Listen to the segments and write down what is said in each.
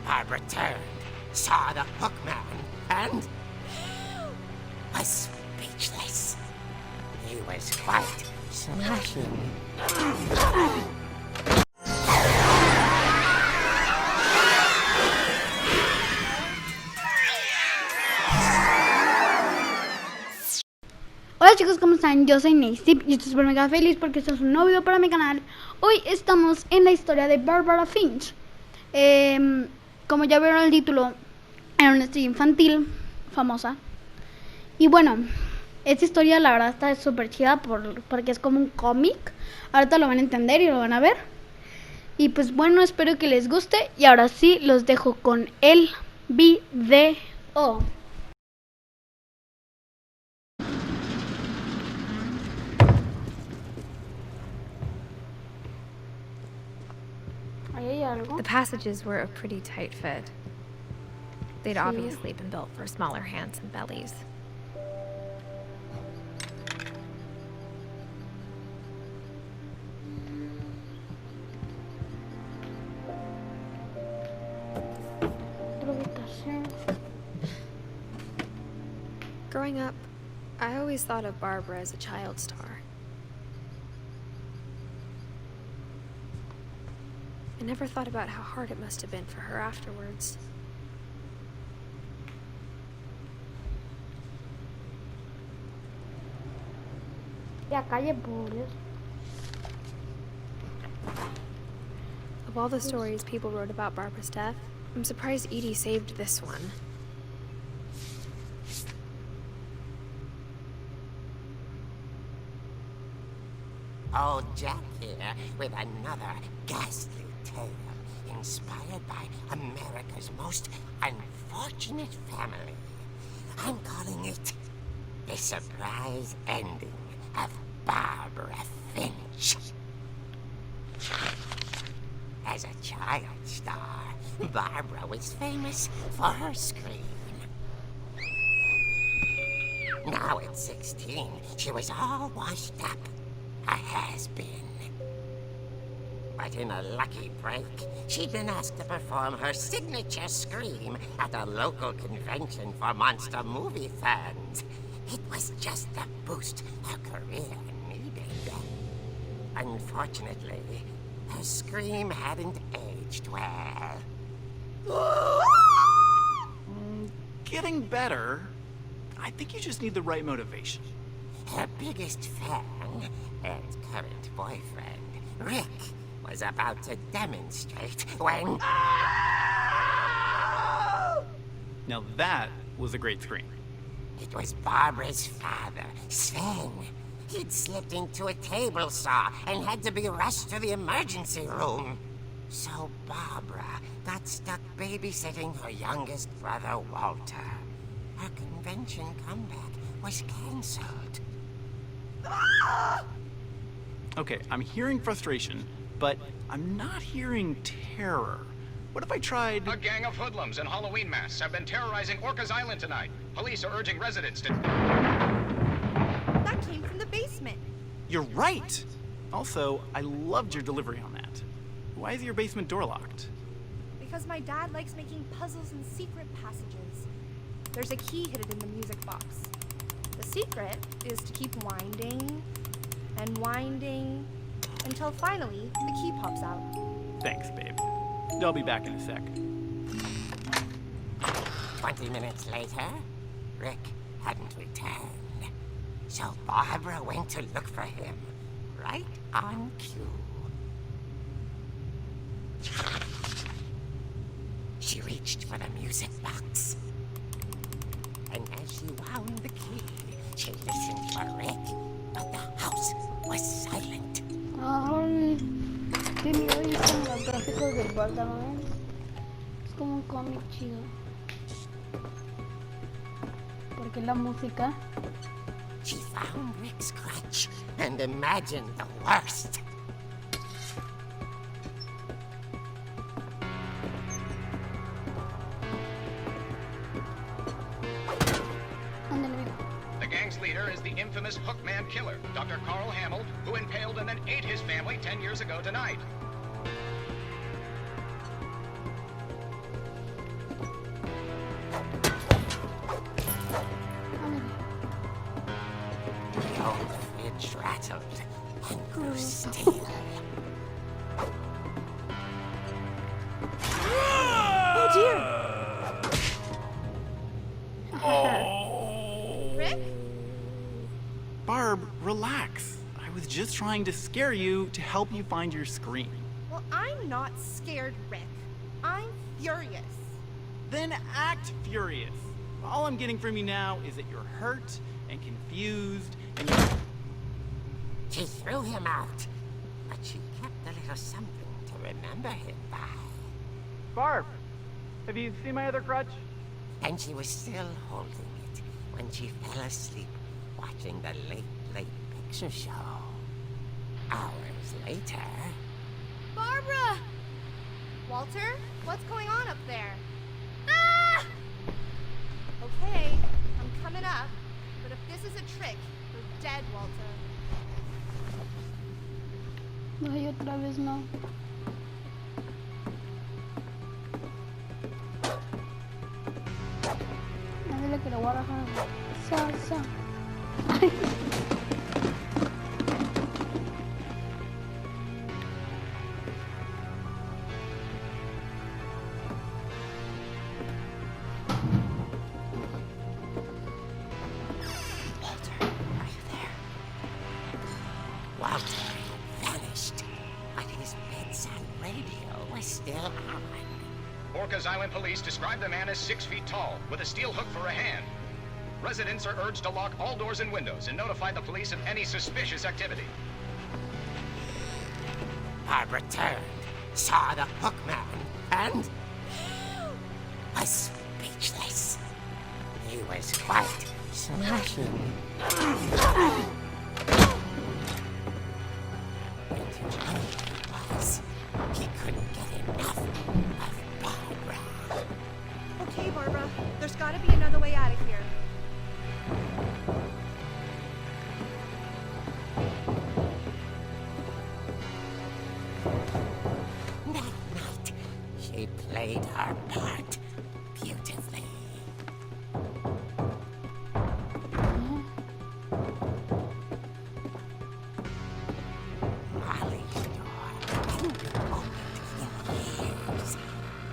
Barbara turned, saw the hookman, and was speechless. He was quite smashing. Hola chicos, ¿cómo están? Yo soy Steve y estoy súper mega feliz porque esto es un nuevo video para mi canal. Hoy estamos en la historia de Barbara Finch. Como ya vieron el título, era una historia infantil famosa. Y bueno, esta historia la verdad está súper chida porque es como un cómic. Ahorita lo van a entender y lo van a ver. Y pues bueno, espero que les guste. Y ahora sí, los dejo con el video. The passages were a pretty tight fit. They'd obviously been built for smaller hands and bellies. Growing up, I always thought of Barbara as a child star. I never thought about how hard it must have been for her afterwards. Of all the stories people wrote about Barbara's death, I'm surprised Edith saved this one. Old Jack here with another ghastly tale inspired by America's most unfortunate family. I'm calling it The Surprise Ending of Barbara Finch. As a child star, Barbara was famous for her scream. Now at 16, she was all washed up. A has-been. But in a lucky break, she'd been asked to perform her signature scream at a local convention for monster movie fans. It was just the boost her career needed. Unfortunately, her scream hadn't aged well. Getting better. I think you just need the right motivation. Her biggest fan and current boyfriend, Rick, was about to demonstrate when... Now that was a great scream. It was Barbara's father, Sven. He'd slipped into a table saw and had to be rushed to the emergency room. So Barbara got stuck babysitting her youngest brother, Walter. Her convention comeback was cancelled. Okay, I'm hearing frustration, but I'm not hearing terror. What if I tried... A gang of hoodlums in Halloween masks have been terrorizing Orcas Island tonight. Police are urging residents to... That came from the basement. You're right! Also, I loved your delivery on that. Why is your basement door locked? Because my dad likes making puzzles and secret passages. There's a key hidden in the music box. The secret is to keep winding and winding until finally the key pops out. Thanks, babe. I'll be back in a sec. 20 minutes later, Rick hadn't returned. So Barbara went to look for him, right on cue. She reached for the music box. And as she wound the key, she listened for Rick, but the house was silent. Ay, qué miedo, viste los gráficos del Borderlands. Es como un cómic chido. Porque la música. She found Rick's crutch and imagined the worst. The gang's leader is the infamous Hookman killer, Dr. Carl Hamill, who impaled and then ate his family 10 years ago tonight. rattled and grew still. Oh dear! Rick? Barb, relax. I was just trying to scare you to help you find your screen. Well, I'm not scared, Rick. I'm furious. Then act furious. All I'm getting from you now is that you're hurt and confused and you're... She threw him out, but she kept a little something to remember him by. Barb, have you seen my other crutch? And she was still holding it when she fell asleep watching the late picture show. Hours later... Barbara! Walter, what's going on up there? Ah! Okay, I'm coming up, but if this is a trick, you're dead, Walter. Ay, otra vez no. No, dile que lo voy a bajar. Sa. Walter had vanished, but his bedside radio was still on. Orcas Island police describe the man as 6 feet tall, with a steel hook for a hand. Residents are urged to lock all doors and windows and notify the police of any suspicious activity. Barbara turned, saw the hook man, and was speechless. He was quite smashing. And the truth was, he couldn't get enough of Barbara. Okay, Barbara, there's gotta be another way out of here. That night, she played her part beautifully. Molly's door hadn't been opened in years.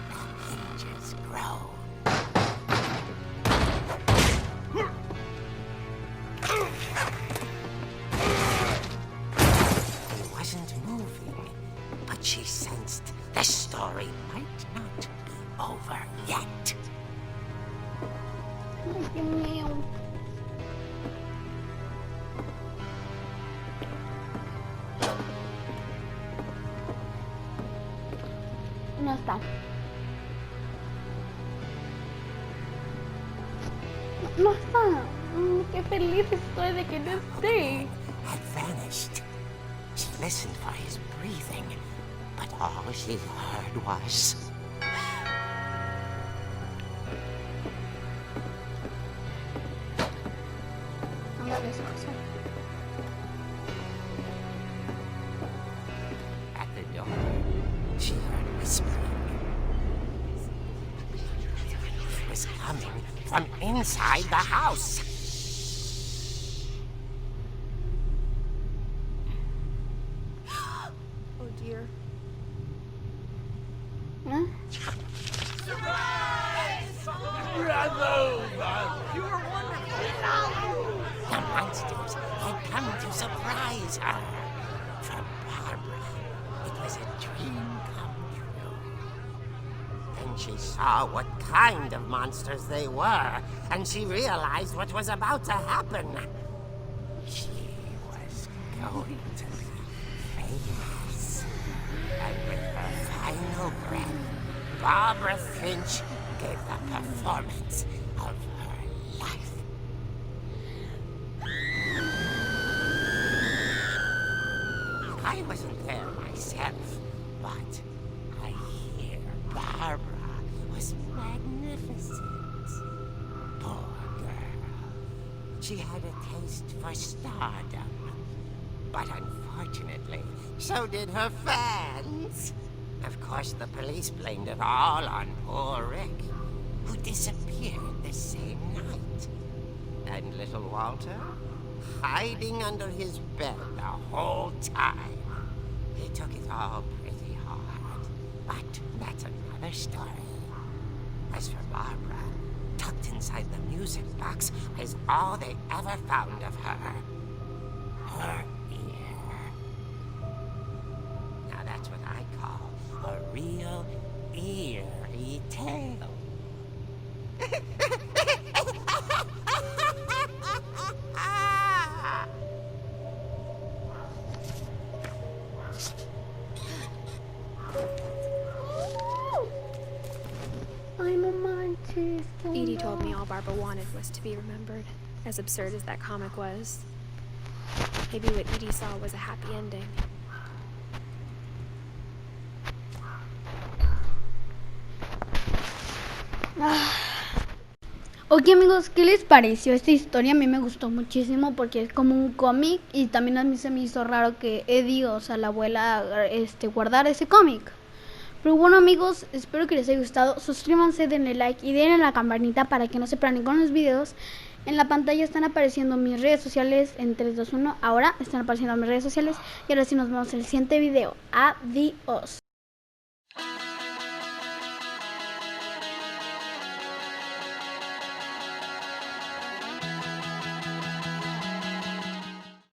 The hinges groaned. He wasn't moving, but she sensed the story might not be over yet. Ay, qué miedo. No está. No está. Qué feliz estoy de que no esté. Had vanished. She listened for his breathing, but all she heard was... At the door, she heard whispering. It was coming from inside the house. Oh dear. ¿Eh? The monsters had come to surprise her. For Barbara, it was a dream come true. Then she saw what kind of monsters they were, and she realized what was about to happen. She was going to be famous. And with her final breath, Barbara Finch gave the performance of her life. I wasn't there myself, but I hear Barbara was magnificent. Poor girl. She had a taste for stardom. But unfortunately, so did her fans. Of course, the police blamed it all on poor Rick, who disappeared the same night. And little Walter? hiding under his bed the whole time. He took it all pretty hard, but that's another story. As for Barbara, tucked inside the music box is all they ever found of her. Her ear. Now that's what I call a real eerie tale. I'm a mantis. Edie told me all Barbara wanted was to be remembered, as absurd as that comic was. Maybe what Edie saw was a happy ending. Ok amigos, ¿qué les pareció esta historia? A mí me gustó muchísimo porque es como un cómic y también a mí se me hizo raro que Edith, o sea la abuela, guardara ese cómic. Pero bueno amigos, espero que les haya gustado. Suscríbanse, denle like y denle a la campanita para que no se pierdan con los videos. En la pantalla están apareciendo mis redes sociales en 3, 2, 1. Ahora están apareciendo mis redes sociales. Y ahora sí nos vemos en el siguiente video. Adiós.